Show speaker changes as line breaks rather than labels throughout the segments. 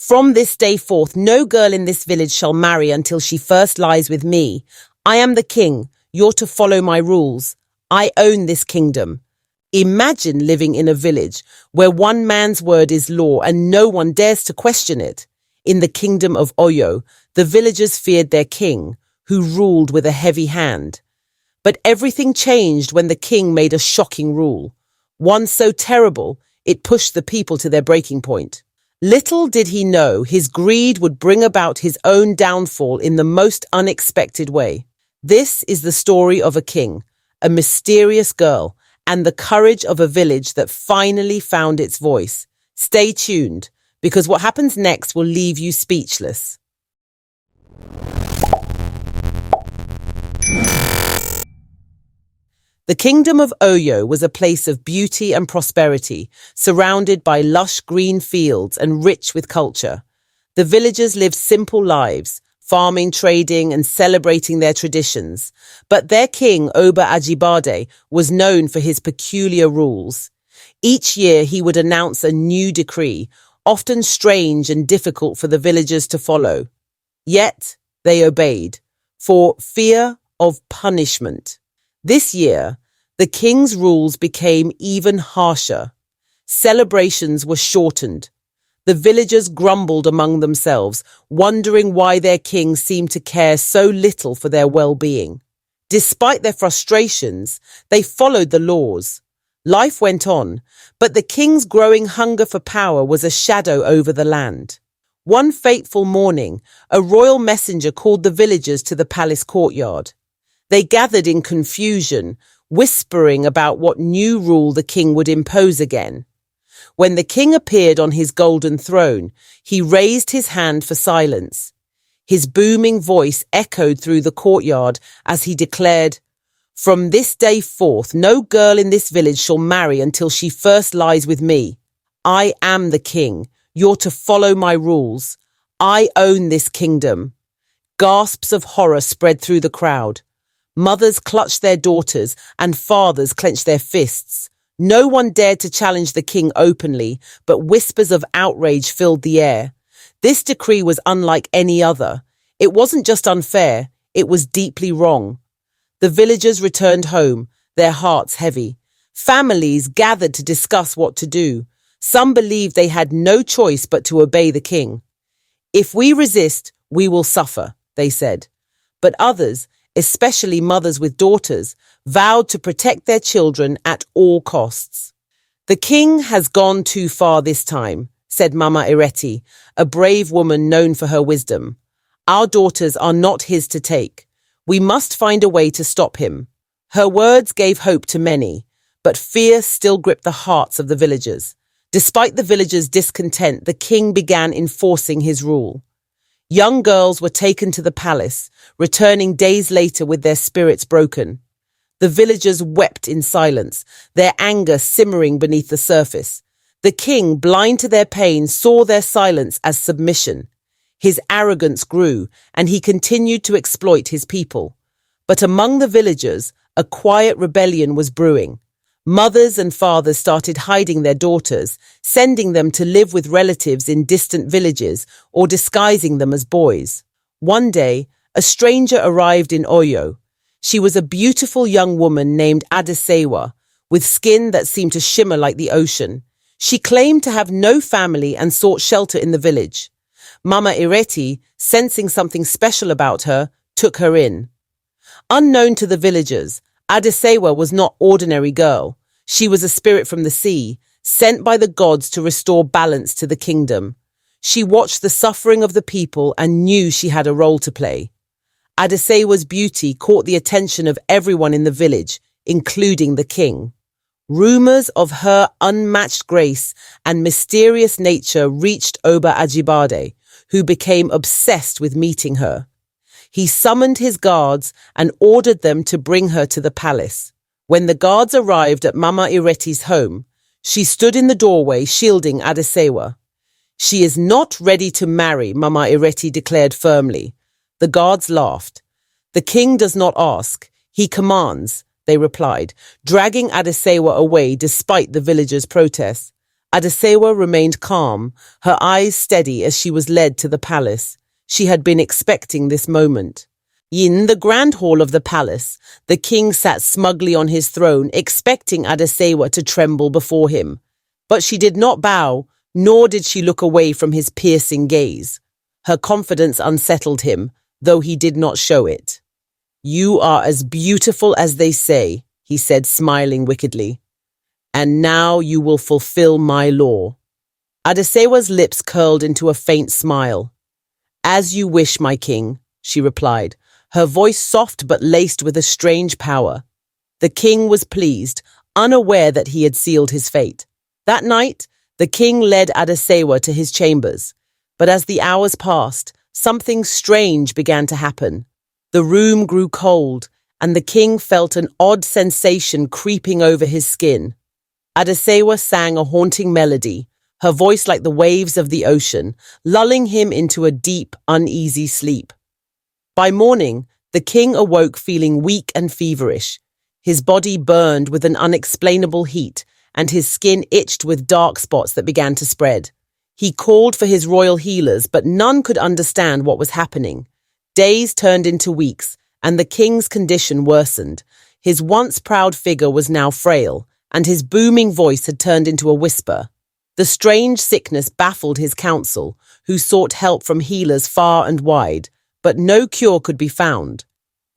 From this day forth, no girl in this village shall marry until she first lies with me. I am the king. You're to follow my rules. I own this kingdom. Imagine living in a village where one man's word is law and no one dares to question it. In the Kingdom of Oyo, the villagers feared their king, who ruled with a heavy hand. But everything changed when the king made a shocking rule, one so terrible it pushed the people to their breaking point. Little did he know his greed would bring about his own downfall in the most unexpected way. This is the story of a king, a mysterious girl, and the courage of a village that finally found its voice. Stay tuned, because what happens next will leave you speechless. The Kingdom of Oyo was a place of beauty and prosperity, surrounded by lush green fields and rich with culture. The villagers lived simple lives, farming, trading, and celebrating their traditions. But their king, Oba Ajibade, was known for his peculiar rules. Each year he would announce a new decree, often strange and difficult for the villagers to follow. Yet they obeyed, for fear of punishment. This year, the king's rules became even harsher. Celebrations were shortened. The villagers grumbled among themselves, wondering why their king seemed to care so little for their well-being. Despite their frustrations, they followed the laws. Life went on, but the king's growing hunger for power was a shadow over the land. One fateful morning, a royal messenger called the villagers to the palace courtyard. They gathered in confusion, whispering about what new rule the king would impose again. When the king appeared on his golden throne, he raised his hand for silence. His booming voice echoed through the courtyard as he declared, "From this day forth, no girl in this village shall marry until she first lies with me. I am the king. You're to follow my rules. I own this kingdom." Gasps of horror spread through the crowd. Mothers clutched their daughters and fathers clenched their fists. No one dared to challenge the king openly, but whispers of outrage filled the air. This decree was unlike any other. It wasn't just unfair, it was deeply wrong. The villagers returned home, their hearts heavy. Families gathered to discuss what to do. Some believed they had no choice but to obey the king. "If we resist, we will suffer," they said. But others, especially mothers with daughters, vowed to protect their children at all costs. "The king has gone too far this time," said Mama Ireti, a brave woman known for her wisdom. "Our daughters are not his to take. We must find a way to stop him." Her words gave hope to many, but fear still gripped the hearts of the villagers. Despite the villagers' discontent, the king began enforcing his rule. Young girls were taken to the palace, returning days later with their spirits broken. The villagers wept in silence, their anger simmering beneath the surface. The king, blind to their pain, saw their silence as submission. His arrogance grew, and he continued to exploit his people. But among the villagers, a quiet rebellion was brewing. Mothers and fathers started hiding their daughters, sending them to live with relatives in distant villages or disguising them as boys. One day, a stranger arrived in Oyo. She was a beautiful young woman named Adesewa, with skin that seemed to shimmer like the ocean. She claimed to have no family and sought shelter in the village. Mama Ireti, sensing something special about her, took her in. Unknown to the villagers, Adesewa was not ordinary girl. She was a spirit from the sea, sent by the gods to restore balance to the kingdom. She watched the suffering of the people and knew she had a role to play. Adesewa's beauty caught the attention of everyone in the village, including the king. Rumors of her unmatched grace and mysterious nature reached Oba Ajibade, who became obsessed with meeting her. He summoned his guards and ordered them to bring her to the palace. When the guards arrived at Mama Ireti's home, she stood in the doorway shielding Adesewa. "She is not ready to marry," Mama Ireti declared firmly. The guards laughed. "The king does not ask, he commands," they replied, dragging Adesewa away despite the villagers' protests. Adesewa remained calm, her eyes steady as she was led to the palace. She had been expecting this moment. In the grand hall of the palace, the king sat smugly on his throne, expecting Adesewa to tremble before him. But she did not bow, nor did she look away from his piercing gaze. Her confidence unsettled him, though he did not show it. "You are as beautiful as they say," he said, smiling wickedly. "And now you will fulfill my law." Adesewa's lips curled into a faint smile. "As you wish, my king," she replied, her voice soft but laced with a strange power. The king was pleased, unaware that he had sealed his fate. That night, the king led Adesewa to his chambers. But as the hours passed, something strange began to happen. The room grew cold, and the king felt an odd sensation creeping over his skin. Adesewa sang a haunting melody, her voice like the waves of the ocean, lulling him into a deep, uneasy sleep. By morning, the king awoke feeling weak and feverish. His body burned with an unexplainable heat, and his skin itched with dark spots that began to spread. He called for his royal healers, but none could understand what was happening. Days turned into weeks, and the king's condition worsened. His once proud figure was now frail, and his booming voice had turned into a whisper. The strange sickness baffled his council, who sought help from healers far and wide, but no cure could be found.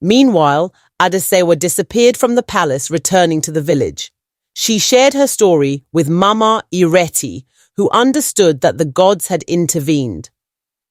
Meanwhile, Adesewa disappeared from the palace, returning to the village. She shared her story with Mama Ireti, who understood that the gods had intervened.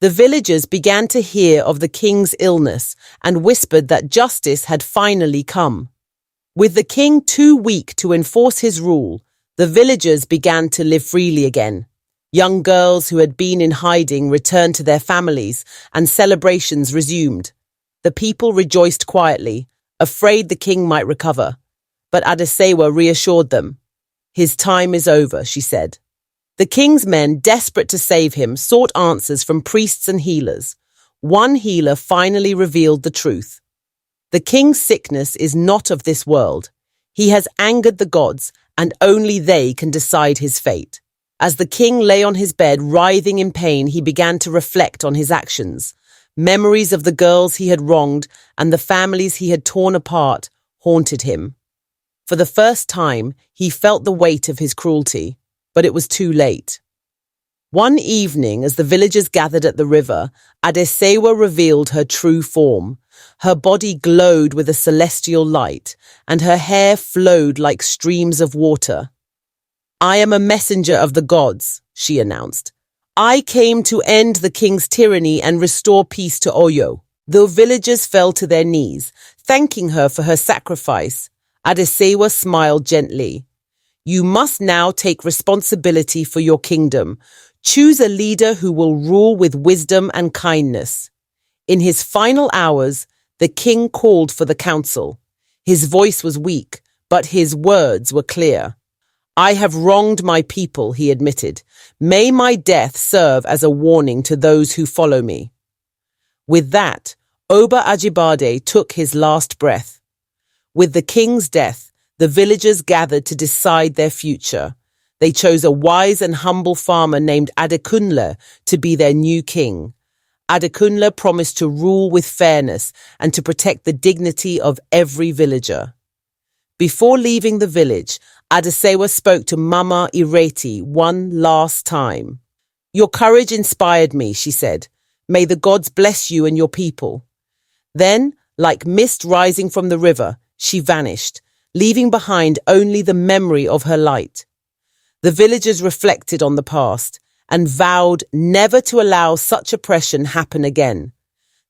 The villagers began to hear of the king's illness and whispered that justice had finally come. With the king too weak to enforce his rule, the villagers began to live freely again. Young girls who had been in hiding returned to their families, and celebrations resumed. The people rejoiced quietly, afraid the king might recover. But Adesewa reassured them. "His time is over," she said. The king's men, desperate to save him, sought answers from priests and healers. One healer finally revealed the truth. "The king's sickness is not of this world. He has angered the gods, and only they can decide his fate." As the king lay on his bed, writhing in pain, he began to reflect on his actions. Memories of the girls he had wronged and the families he had torn apart haunted him. For the first time, he felt the weight of his cruelty, but it was too late. One evening, as the villagers gathered at the river, Adesewa revealed her true form. Her body glowed with a celestial light, and her hair flowed like streams of water. "I am a messenger of the gods," she announced. "I came to end the king's tyranny and restore peace to Oyo." The villagers fell to their knees, thanking her for her sacrifice. Adesewa smiled gently. "You must now take responsibility for your kingdom. Choose a leader who will rule with wisdom and kindness." In his final hours, the king called for the council. His voice was weak, but his words were clear. "I have wronged my people," he admitted. "May my death serve as a warning to those who follow me." With that, Oba Ajibade took his last breath. With the king's death, the villagers gathered to decide their future. They chose a wise and humble farmer named Adekunle to be their new king. Adekunle promised to rule with fairness and to protect the dignity of every villager. Before leaving the village, Adesewa spoke to Mama Ireti one last time. "Your courage inspired me," she said. "May the gods bless you and your people." Then, like mist rising from the river, she vanished, leaving behind only the memory of her light. The villagers reflected on the past and vowed never to allow such oppression happen again.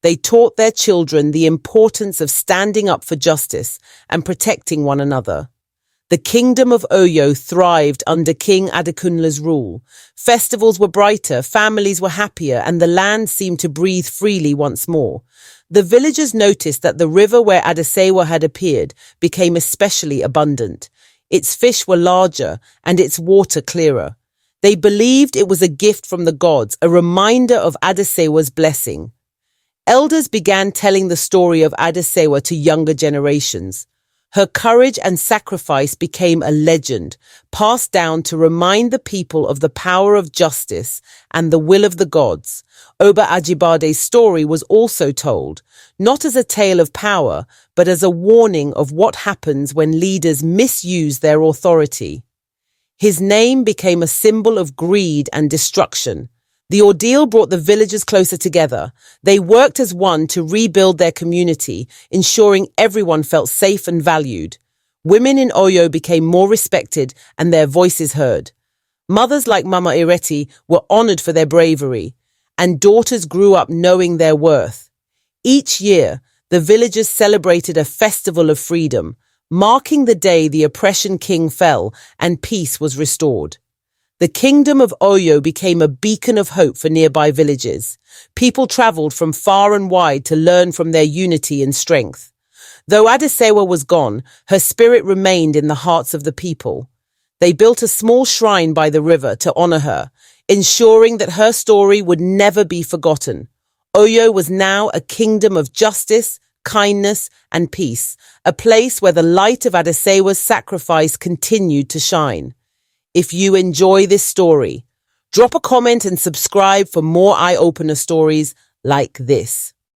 They taught their children the importance of standing up for justice and protecting one another. The Kingdom of Oyo thrived under King Adekunle's rule. Festivals were brighter, families were happier, and the land seemed to breathe freely once more. The villagers noticed that the river where Adesewa had appeared became especially abundant. Its fish were larger and its water clearer. They believed it was a gift from the gods, a reminder of Adesewa's blessing. Elders began telling the story of Adesewa to younger generations. Her courage and sacrifice became a legend, passed down to remind the people of the power of justice and the will of the gods. Oba Ajibade's story was also told, not as a tale of power, but as a warning of what happens when leaders misuse their authority. His name became a symbol of greed and destruction. The ordeal brought the villagers closer together. They worked as one to rebuild their community, ensuring everyone felt safe and valued. Women in Oyo became more respected and their voices heard. Mothers like Mama Ireti were honored for their bravery, and daughters grew up knowing their worth. Each year, the villagers celebrated a festival of freedom, marking the day the oppression king fell and peace was restored. The Kingdom of Oyo became a beacon of hope for nearby villages. People traveled from far and wide to learn from their unity and strength. Though Adesewa was gone, her spirit remained in the hearts of the people. They built a small shrine by the river to honor her, ensuring that her story would never be forgotten. Oyo was now a kingdom of justice, kindness, and peace, a place where the light of Adesewa's sacrifice continued to shine. If you enjoy this story, drop a comment and subscribe for more eye-opener stories like this.